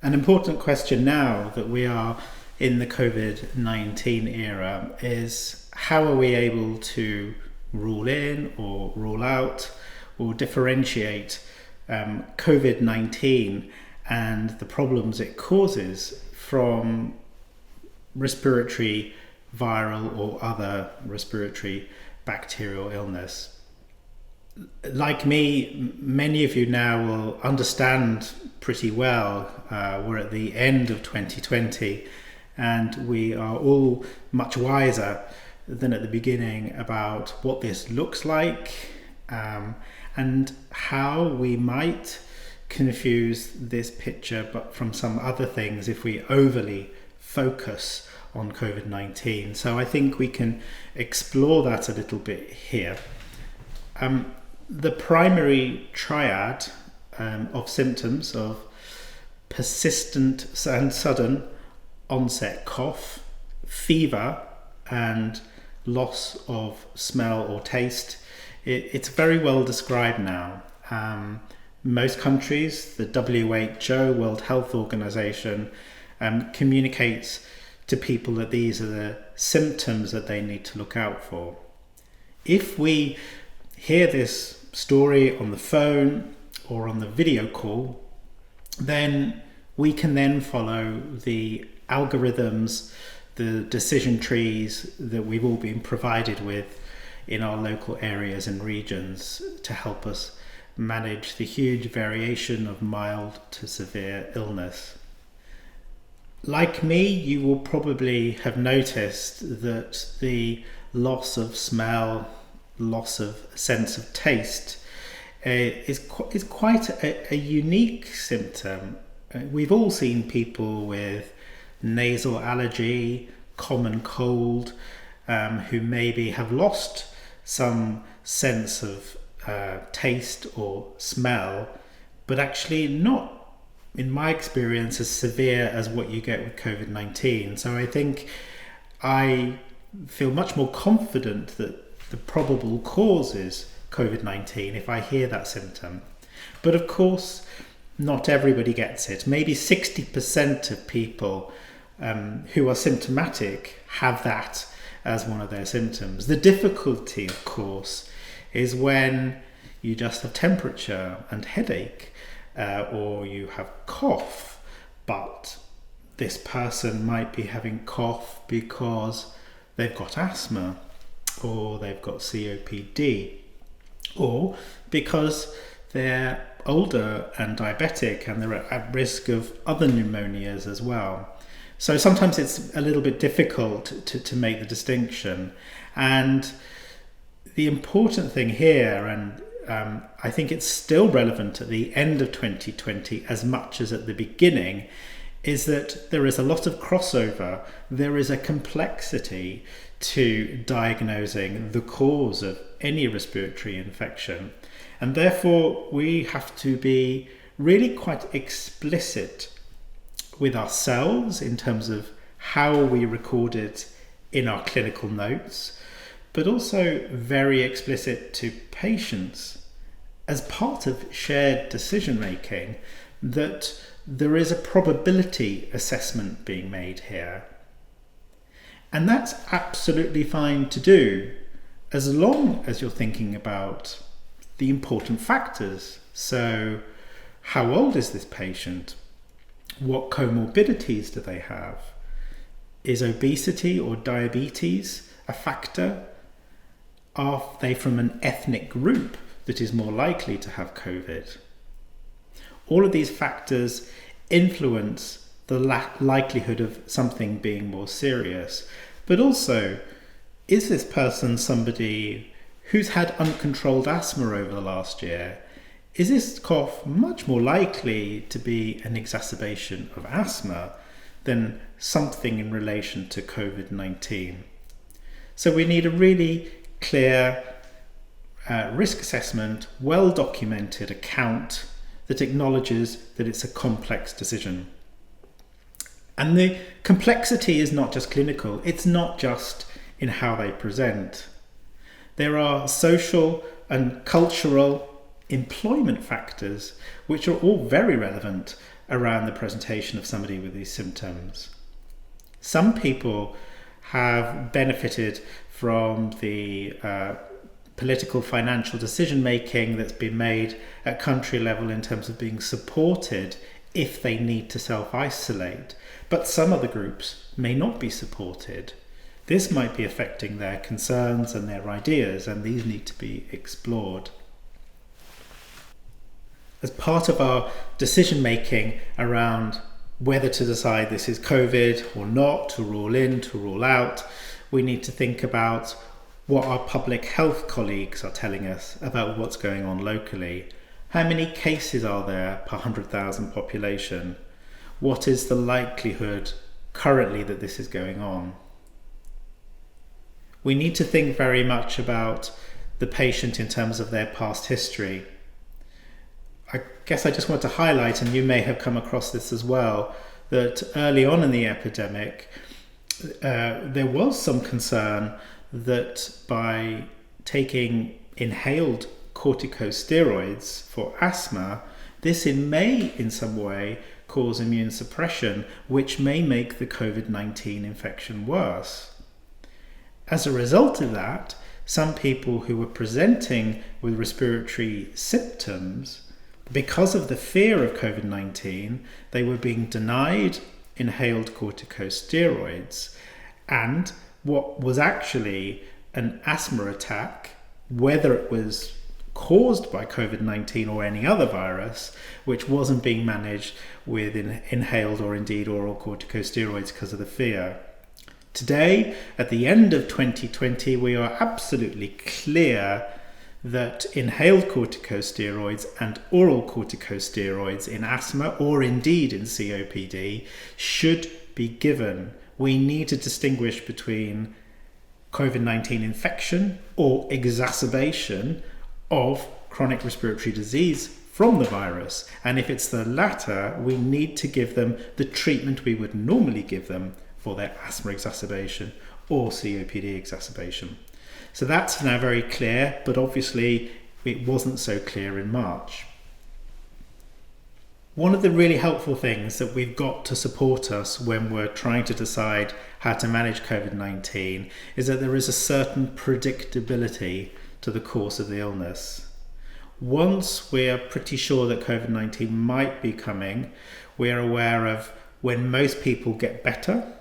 An important question now that we are in the COVID-19 era is how are we able to rule in or rule out or differentiate COVID-19 and the problems it causes from respiratory, viral or other respiratory bacterial illness. Like me, many of you now will understand pretty well we're at the end of 2020 and we are all much wiser than at the beginning about what this looks like and how we might confuse this picture but from some other things if we overly focus on COVID-19. So I think we can explore that a little bit here. The primary triad of symptoms of persistent and sudden onset cough, fever, and loss of smell or taste, it's very well described now. Most countries, the WHO, World Health Organization, communicates to people that these are the symptoms that they need to look out for. If we hear this story on the phone or on the video call, then we can then follow the algorithms, the decision trees that we've all been provided with in our local areas and regions to help us manage the huge variation of mild to severe illness. Like me, you will probably have noticed that the loss of smell, loss of sense of taste is quite a unique symptom. We've all seen people with nasal allergy, common cold, who maybe have lost some sense of taste or smell, but actually not, in my experience, as severe as what you get with COVID-19. So I think I feel much more confident that the probable cause is COVID-19 if I hear that symptom. But of course, not everybody gets it. Maybe 60% of people who are symptomatic have that as one of their symptoms. The difficulty, of course, is when you just have temperature and headache, or you have cough, but this person might be having cough because they've got asthma, or they've got COPD, or because they're older and diabetic and they're at risk of other pneumonias as well. So sometimes it's a little bit difficult to make the distinction. And the important thing here, and I think it's still relevant at the end of 2020 as much as at the beginning, is that there is a lot of crossover. There is a complexity to diagnosing the cause of any respiratory infection. And therefore, we have to be really quite explicit with ourselves in terms of how we record it in our clinical notes, but also very explicit to patients as part of shared decision making that there is a probability assessment being made here. And that's absolutely fine to do as long as you're thinking about the important factors. So, how old is this patient? What comorbidities do they have? Is obesity or diabetes a factor? Are they from an ethnic group that is more likely to have COVID? All of these factors influence the likelihood of something being more serious. But also, is this person somebody who's had uncontrolled asthma over the last year? Is this cough much more likely to be an exacerbation of asthma than something in relation to COVID-19? So we need a really clear risk assessment, well-documented account that acknowledges that it's a complex decision. And the complexity is not just clinical, it's not just in how they present. There are social and cultural employment factors which are all very relevant around the presentation of somebody with these symptoms. Some people have benefited from the political financial decision making that's been made at country level in terms of being supported if they need to self-isolate, but some other groups may not be supported. This might be affecting their concerns and their ideas, and these need to be explored. As part of our decision making around whether to decide this is COVID or not, to rule in, to rule out, we need to think about what our public health colleagues are telling us about what's going on locally. How many cases are there per 100,000 population? What is the likelihood currently that this is going on? We need to think very much about the patient in terms of their past history. I guess I just want to highlight, and you may have come across this as well, that early on in the epidemic, there was some concern that by taking inhaled corticosteroids for asthma, this may in some way cause immune suppression, which may make the COVID-19 infection worse. As a result of that, some people who were presenting with respiratory symptoms, because of the fear of COVID-19, they were being denied inhaled corticosteroids, and what was actually an asthma attack, whether it was caused by COVID-19 or any other virus, which wasn't being managed with inhaled or indeed oral corticosteroids because of the fear. Today, at the end of 2020, we are absolutely clear that inhaled corticosteroids and oral corticosteroids in asthma or indeed in COPD should be given. We need to distinguish between COVID-19 infection or exacerbation of chronic respiratory disease from the virus. And if it's the latter, we need to give them the treatment we would normally give them for their asthma exacerbation or COPD exacerbation. So that's now very clear, but obviously it wasn't so clear in March. One of the really helpful things that we've got to support us when we're trying to decide how to manage COVID-19 is that there is a certain predictability to the course of the illness. Once we're pretty sure that COVID-19 might be coming, we're aware of when most people get better.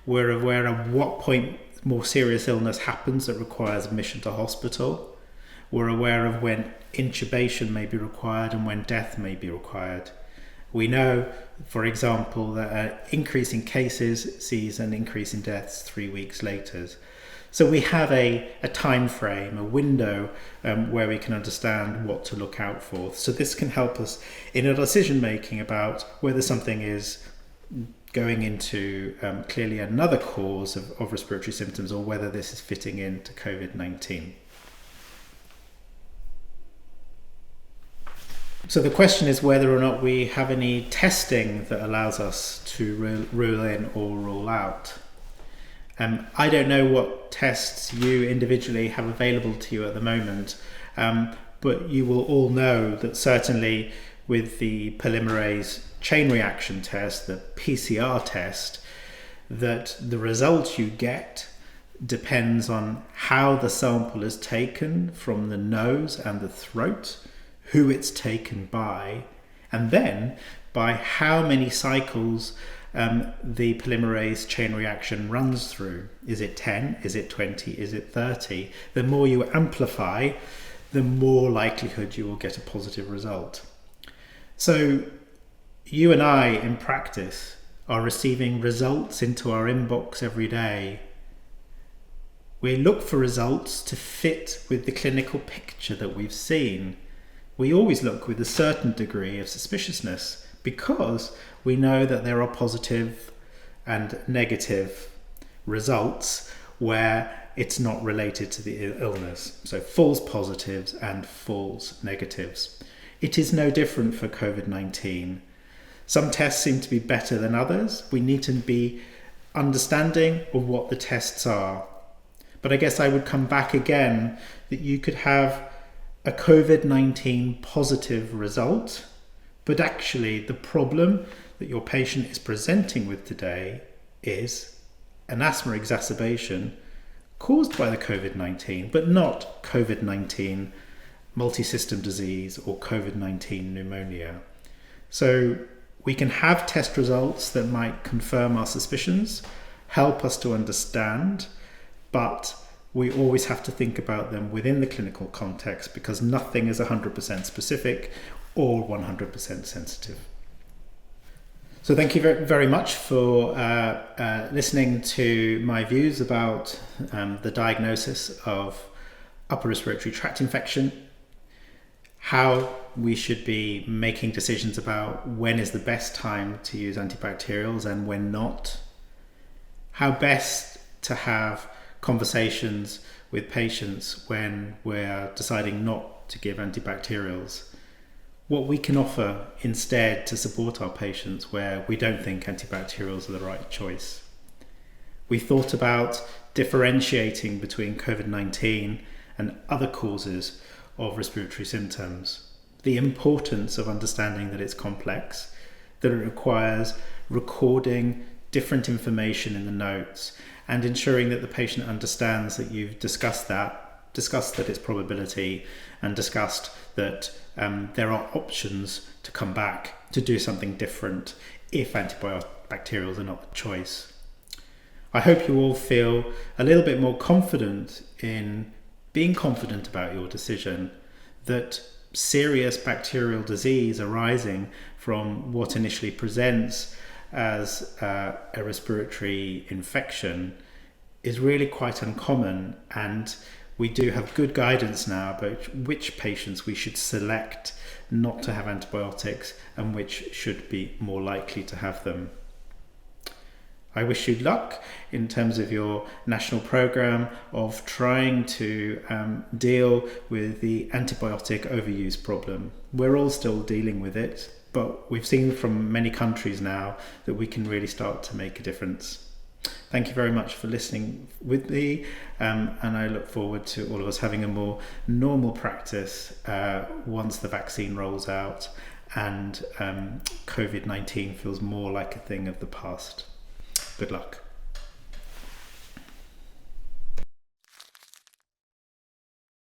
We're aware of what point more serious illness happens that requires admission to hospital. We're aware of when intubation may be required and when death may be required. We know, for example, that an increase in cases sees an increase in deaths 3 weeks later. So we have a time frame, a window where we can understand what to look out for. So this can help us in a decision making about whether something is going into clearly another cause of respiratory symptoms or whether this is fitting into COVID-19. So the question is whether or not we have any testing that allows us to rule in or rule out. I don't know what tests you individually have available to you at the moment, but you will all know that certainly with the polymerase chain reaction test, the PCR test, that the result you get depends on how the sample is taken from the nose and the throat, who it's taken by, and then by how many cycles the polymerase chain reaction runs through. Is it 10? Is it 20? Is it 30? The more you amplify, the more likelihood you will get a positive result. So you and I in practice are receiving results into our inbox every day. We look for results to fit with the clinical picture that we've seen. We always look with a certain degree of suspiciousness because we know that there are positive and negative results where it's not related to the illness. So false positives and false negatives. It is no different for COVID-19. Some tests seem to be better than others. We need to be understanding of what the tests are. But I guess I would come back again that you could have a COVID-19 positive result But actually, the problem that your patient is presenting with today is an asthma exacerbation caused by the COVID-19, but not COVID-19 multi-system disease or COVID-19 pneumonia. So we can have test results that might confirm our suspicions, help us to understand, but we always have to think about them within the clinical context, because nothing is 100% specific or 100% sensitive. So thank you very much for listening to my views about the diagnosis of upper respiratory tract infection, how we should be making decisions about when is the best time to use antibacterials and when not, how best to have conversations with patients when we're deciding not to give antibacterials, what we can offer instead to support our patients where we don't think antibacterials are the right choice. We thought about differentiating between COVID-19 and other causes of respiratory symptoms, the importance of understanding that it's complex, that it requires recording different information in the notes, and ensuring that the patient understands that you've discussed its probability, and discussed that there are options to come back to do something different if antibacterials are not the choice. I hope you all feel a little bit more confident in being confident about your decision, that serious bacterial disease arising from what initially presents as a respiratory infection is really quite uncommon, and we do have good guidance now about which patients we should select not to have antibiotics and which should be more likely to have them. I wish you luck in terms of your national programme of trying to deal with the antibiotic overuse problem. We're all still dealing with it, but we've seen from many countries now that we can really start to make a difference. Thank you very much for listening with me, and I look forward to all of us having a more normal practice once the vaccine rolls out and COVID-19 feels more like a thing of the past. Good luck.